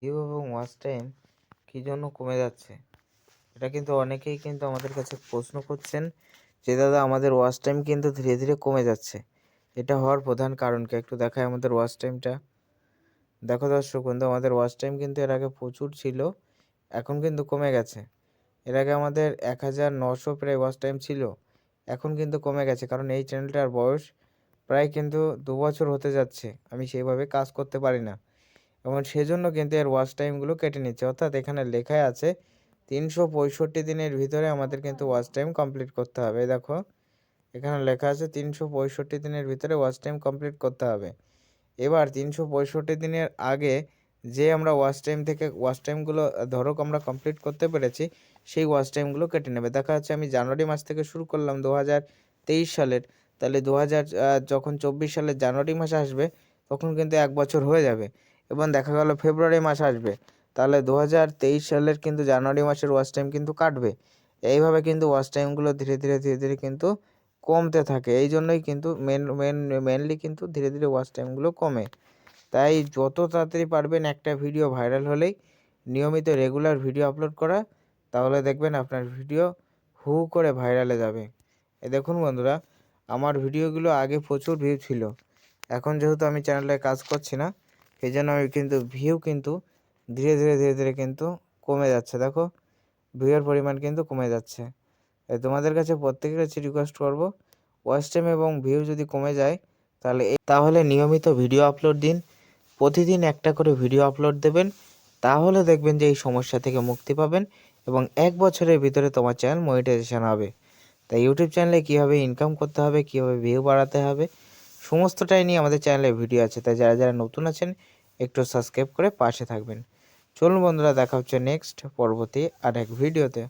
View এবং watch time কী জন্য কমে যাচ্ছে? এটা কিন্তু অনেকেই কিন্তু আমাদের কাছে প্রশ্ন করছেন যে দাদা আমাদের ওয়াচ টাইম কিন্তু ধীরে ধীরে কমে যাচ্ছে। এটা হওয়ার প্রধান কারণ কি? একটু দেখাই আমাদের ওয়াচ টাইমটা। দেখো দর্শক বন্ধু, আমাদের ওয়াচ টাইম কিন্তু এর আগে প্রচুর ছিল, এখন কিন্তু কমে গেছে। এর আগে আমাদের 1900 প্রায় ওয়াচ টাইম ছিল, এখন কিন্তু কমে গেছে। কারণ এই চ্যানেলটার বয়স প্রায় কিন্তু 2 বছর হতে যাচ্ছে। আমি সেইভাবে কাজ করতে পারি না এবং সেজন্য কিন্তু এর ওয়াচ টাইমগুলো কেটে নিচ্ছে। অর্থাৎ এখানে লেখাই আছে 365 দিনের ভিতরে আমাদের কিন্তু ওয়াচ টাইম কমপ্লিট করতে হবে। দেখো এখানে লেখা আছে 365 দিনের ভিতরে ওয়াচ টাইম কমপ্লিট করতে হবে। এবার 365 দিনের আগে যে আমরা ওয়াচ টাইমগুলো ধরো আমরা কমপ্লিট করতে পেরেছি, সেই ওয়াচ টাইমগুলো কেটে নেবে। দেখা যাচ্ছে আমি জানুয়ারি মাস থেকে শুরু করলাম 2023 সালের, তাহলে যখন 24 সালের জানুয়ারি মাস আসবে তখন কিন্তু 1 বছর হয়ে যাবে। এবং দেখা গেল ফেব্রুয়ারি মাস আসবে, তাহলে 2023 সালের কিন্তু জানুয়ারি মাসের ওয়াচ টাইম কিন্তু কাটবে। এইভাবে কিন্তু ওয়াচ টাইমগুলো ধীরে ধীরে কিন্তু কমতে থাকে। এই জন্যই কিন্তু মেনলি কিন্তু ধীরে ধীরে ওয়াচ টাইমগুলো কমে। তাই যত তাড়াতাড়ি পারবেন একটা ভিডিও ভাইরাল হলেই নিয়মিত রেগুলার ভিডিও আপলোড করা, তাহলে দেখবেন আপনার ভিডিও হু করে ভাইরালে যাবে। দেখুন বন্ধুরা, আমার ভিডিওগুলো আগে প্রচুর ভিউ ছিল, এখন যেহেতু আমি চ্যানেলে কাজ করছি না, সেই জন্য আমি কিন্তু ভিউ কিন্তু ধীরে ধীরে কিন্তু কমে যাচ্ছে। দেখো ভিউয়ের পরিমাণ কিন্তু কমে যাচ্ছে। তোমাদের কাছে প্রত্যেকের কাছে রিকোয়েস্ট করব, ওয়াচ টাইম এবং ভিউ যদি কমে যায় তাহলে নিয়মিত ভিডিও আপলোড দিন। প্রতিদিন একটা করে ভিডিও আপলোড দেবেন, তাহলে দেখবেন যে এই সমস্যা থেকে মুক্তি পাবেন এবং 1 বছরের ভিতরে তোমার চ্যানেল মনিটাইজেশন হবে। তাই ইউটিউব চ্যানেলে কীভাবে ইনকাম করতে হবে, কীভাবে ভিউ বাড়াতে হবে, সমস্তটাই নিয়ে আমাদের চ্যানেলে ভিডিও আছে। তাই যারা নতুন আছেন একটু সাবস্ক্রাইব করে পাশে থাকবেন। চলুন বন্ধুরা, দেখা হচ্ছে নেক্সট পরবর্তী আরেক ভিডিওতে।